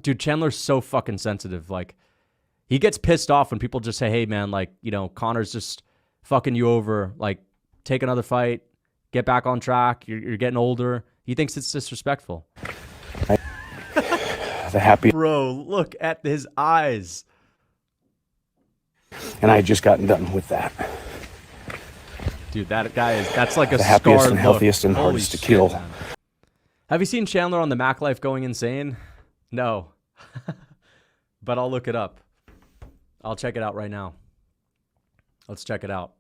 Dude, Chandler's so fucking sensitive. Like, he gets pissed off when people just say, hey, man, like, you know, Connor's just fucking you over. Like, take another fight. Get back on track. You're getting older. He thinks it's disrespectful. The happy. Bro, look at his eyes. And I had just gotten done with that. Dude, that guy that's like a the happiest and look. healthiest and Holy hardest to shit, kill. Man. Have you seen Chandler on the Mac Life going insane? No. But I'll look it up. I'll check it out right now. Let's check it out.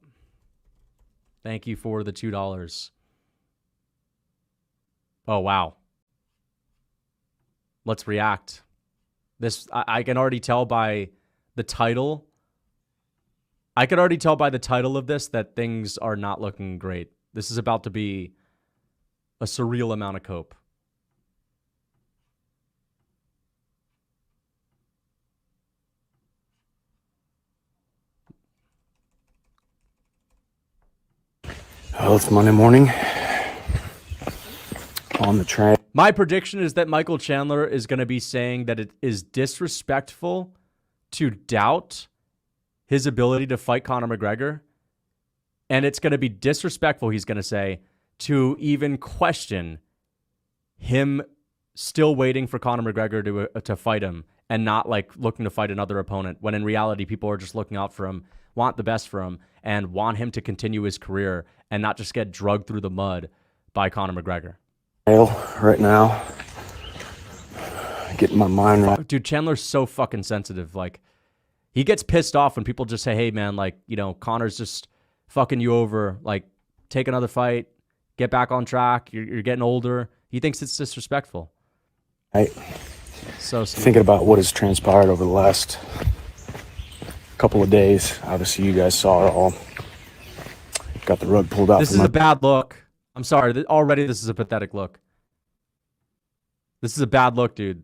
Thank you for the $2. Oh, wow. Let's react. This, I can already tell by the title. I could already tell by the title of this that things are not looking great. This is about to be a surreal amount of cope. Well, it's Monday morning. On the train. My prediction is that Michael Chandler is going to be saying that it is disrespectful to doubt his ability to fight Conor McGregor. And it's going to be disrespectful, he's going to say, to even question him still waiting for Conor McGregor to fight him and not like looking to fight another opponent, when in reality people are just looking out for him, want the best for him, and want him to continue his career and not just get drugged through the mud by Conor McGregor. Right now, getting my mind right. Dude, Chandler's so fucking sensitive. Like, he gets pissed off when people just say, hey, man, like, you know, Connor's just fucking you over. Like, take another fight. Get back on track. You're getting older. He thinks it's disrespectful. So thinking about what has transpired over the last couple of days. Obviously, you guys saw it all. Got the rug pulled out. This is a bad look. I'm sorry. Already, this is a pathetic look. This is a bad look, dude.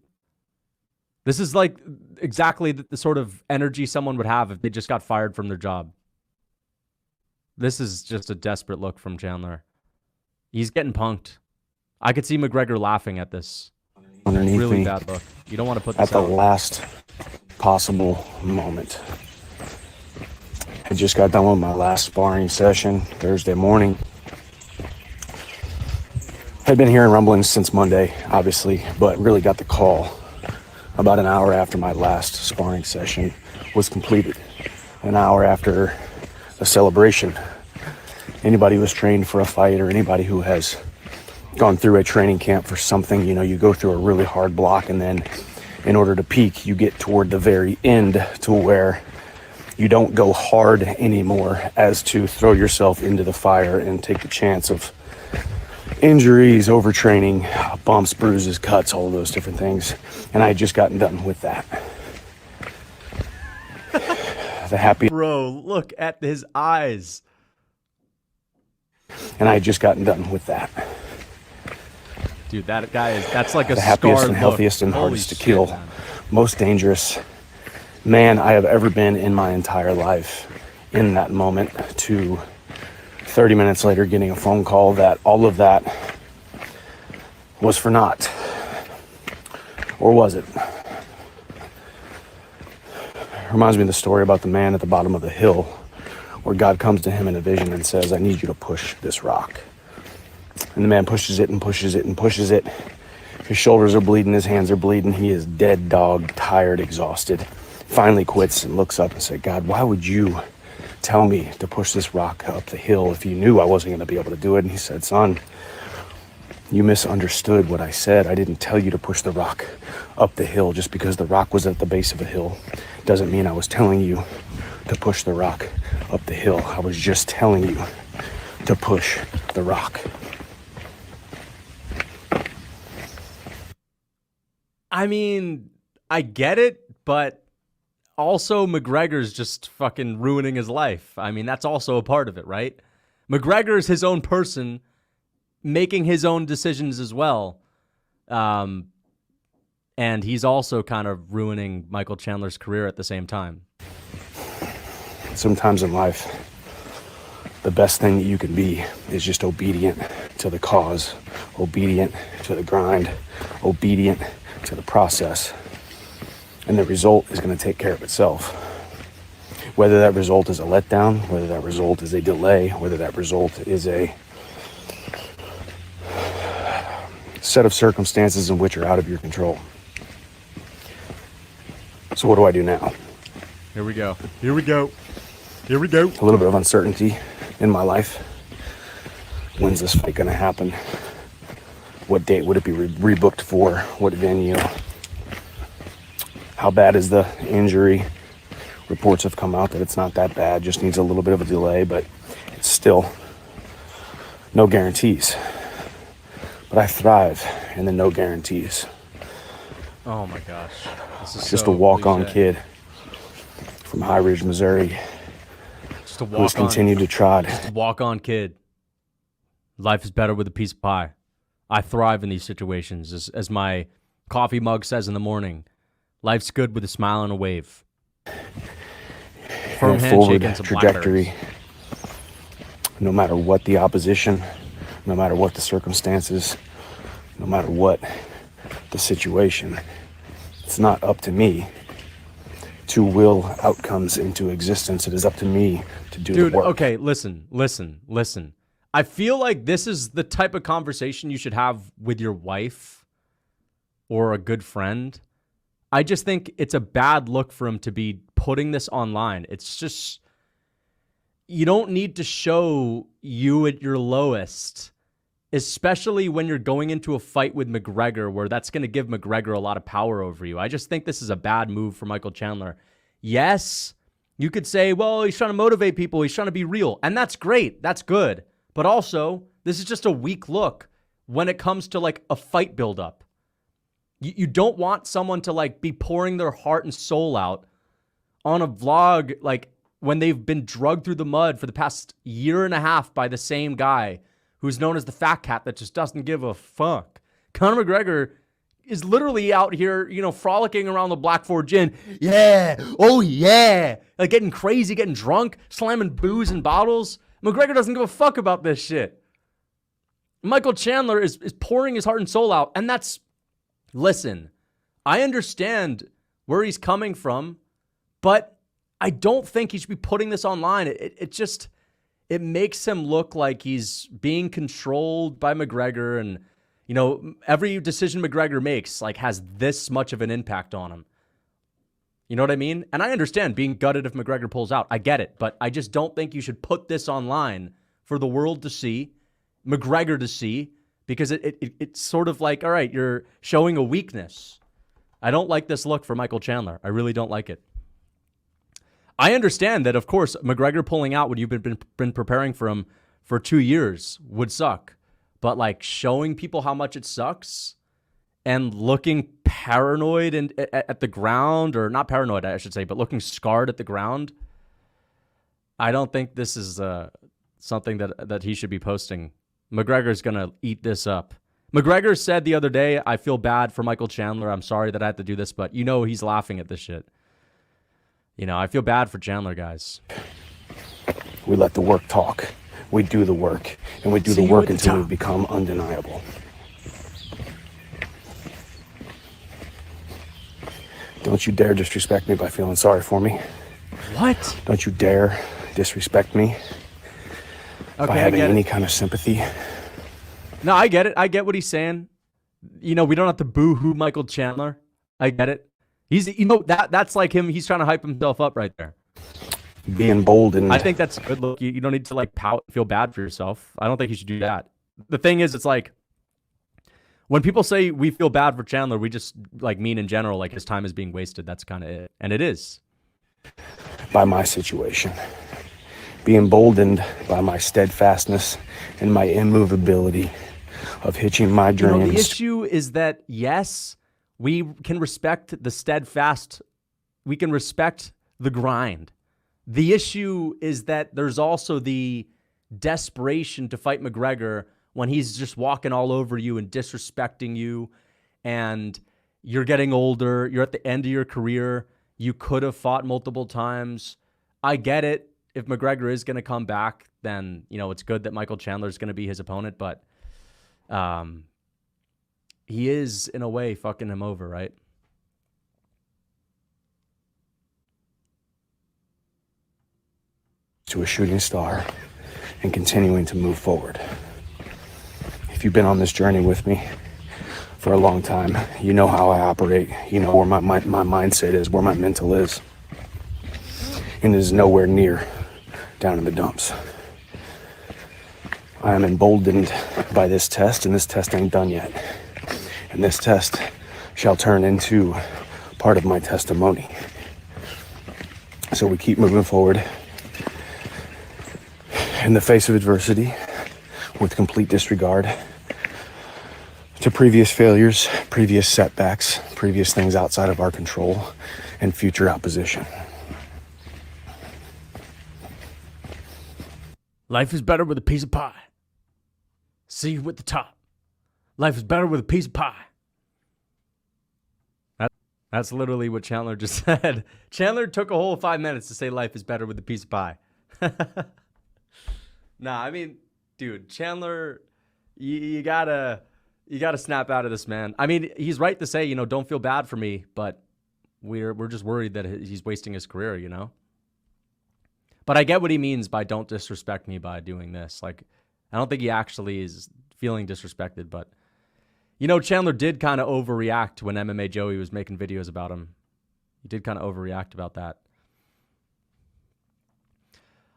This is like exactly the sort of energy someone would have if they just got fired from their job. This is just a desperate look from Chandler. He's getting punked. I could see McGregor laughing at this. Underneath really me, bad look. You don't want to put this at the out. last possible moment. I just got done with my last sparring session Thursday morning. I'd been hearing rumblings since Monday, obviously, but really got the call about an hour after my last sparring session was completed. An hour after a celebration. Anybody who was trained for a fight, or anybody who has gone through a training camp for something, you know, you go through a really hard block, and then in order to peak, you get toward the very end to where you don't go hard anymore, as to throw yourself into the fire and take the chance of injuries, overtraining, bumps, bruises, cuts, all those different things. And I had just gotten done with that. The happy. Bro, look at his eyes. And I had just gotten done with that. Dude, that guy that's like a the happiest and look. healthiest and Holy hardest to shit, kill. Man. Most dangerous man I have ever been in my entire life. In that moment, to 30 minutes later getting a phone call that all of that was for naught. Or was it? Reminds me of the story about the man at the bottom of the hill, where God comes to him in a vision and says, I need you to push this rock. And the man pushes it and pushes it and pushes it. His shoulders are bleeding, his hands are bleeding. He is dead dog, tired, exhausted. Finally quits and looks up and said, God, why would you tell me to push this rock up the hill if you knew I wasn't going to be able to do it? And he said, son, you misunderstood what I said. I didn't tell you to push the rock up the hill. Just because the rock was at the base of a hill doesn't mean I was telling you to push the rock up the hill. I was just telling you to push the rock. I mean, I get it, but also McGregor's just fucking ruining his life. I mean, that's also a part of it, right? McGregor's his own person, making his own decisions as well. And he's also kind of ruining Michael Chandler's career at the same time. Sometimes in life, the best thing that you can be is just obedient to to the cause, obedient to the grind, obedient to the process. And the result is going to take care of itself. Whether that result is a letdown, whether that result is a delay, whether that result is a set of circumstances in which are out of your control. So what do I do now? Here we go. Here we go. Here we go. A little bit of uncertainty in my life. When's this fight going to happen? What date would it be rebooked for? What venue? How bad is the injury? Reports have come out that it's not that bad, just needs a little bit of a delay, but it's still no guarantees. But I thrive in the no guarantees. Oh my gosh. This is Just so a walk-on cliche. kid from High Ridge, Missouri, Just a who has walk-on. continued to trod. Just a walk-on kid. Life is better with a piece of pie. I thrive in these situations. As my coffee mug says in the morning, life's good with a smile and a wave. Firm And a handshake forward and some trajectory. blackberries. No matter what the opposition, no matter what the circumstances, no matter what the situation, it's not up to me to will outcomes into existence. It is up to me to do Dude, the work. okay, listen. I feel like this is the type of conversation you should have with your wife or a good friend. I just think it's a bad look for him to be putting this online. It's just, you don't need to show you at your lowest, especially when you're going into a fight with McGregor, where that's going to give McGregor a lot of power over you. I just think this is a bad move for Michael Chandler. Yes, you could say, well, he's trying to motivate people. He's trying to be real. And that's great. That's good. But also, this is just a weak look when it comes to like a fight buildup. You don't want someone to like be pouring their heart and soul out on a vlog like when they've been drugged through the mud for the past year and a half by the same guy who's known as the fat cat that just doesn't give a fuck. Conor McGregor is literally out here, frolicking around the Black Ford Gin. Yeah. Oh, yeah. Like getting crazy, getting drunk, slamming booze and bottles. McGregor doesn't give a fuck about this shit. Michael Chandler is pouring his heart and soul out. And that's, listen, I understand where he's coming from, but I don't think he should be putting this online. It makes him look like he's being controlled by McGregor, and every decision McGregor makes like has this much of an impact on him. You know what I mean? And I understand being gutted if McGregor pulls out. I get it, but I just don't think you should put this online for the world to see, McGregor to see, because it's sort of like, all right, you're showing a weakness. I don't like this look for Michael Chandler. I really don't like it. I understand that, of course, McGregor pulling out when you've been preparing for him for 2 years would suck. But like showing people how much it sucks and looking paranoid and at the ground, or not paranoid, I should say, but looking scarred at the ground, I don't think this is something that he should be posting. McGregor's going to eat this up. McGregor said the other day, I feel bad for Michael Chandler. I'm sorry that I had to do this, but he's laughing at this shit. I feel bad for Chandler, guys. We let the work talk. We do the work. And we do the work until we become undeniable. Don't you dare disrespect me by feeling sorry for me. What? Don't you dare disrespect me by having any kind of sympathy. No, I get it. I get what he's saying. We don't have to boo-hoo Michael Chandler. I get it. He's, that's like him. He's trying to hype himself up right there. Being bold and I think that's good. Look, you don't need to like pout and feel bad for yourself. I don't think you should do that. The thing is, it's like when people say we feel bad for Chandler, we just like mean in general, like his time is being wasted. That's kind of it. And it is. By my situation. Be emboldened by my steadfastness and my immovability of hitching my dreams. The issue is that, yes, we can respect the steadfast. We can respect the grind. The issue is that there's also the desperation to fight McGregor when he's just walking all over you and disrespecting you, and you're getting older. You're at the end of your career. You could have fought multiple times. I get it. If McGregor is going to come back, then, it's good that Michael Chandler is going to be his opponent. But he is, in a way, fucking him over, right? To a shooting star and continuing to move forward. If you've been on this journey with me for a long time, you know how I operate. You know where my mindset is, where my mental is. And it is nowhere near down in the dumps. I am emboldened by this test, and this test ain't done yet. And this test shall turn into part of my testimony. So we keep moving forward in the face of adversity with complete disregard to previous failures, previous setbacks, previous things outside of our control, and future opposition. Life is better with a piece of pie. See you at the top. Life is better with a piece of pie. That's literally what Chandler just said. Chandler took a whole 5 minutes to say life is better with a piece of pie. Nah, I mean, dude, Chandler, you gotta snap out of this, man. I mean, he's right to say, you know, don't feel bad for me, but we're just worried that he's wasting his career, you know? But I get what he means by don't disrespect me by doing this. Like, I don't think he actually is feeling disrespected, but, you know, Chandler did kind of overreact when MMA Joey was making videos about him. He did kind of overreact about that.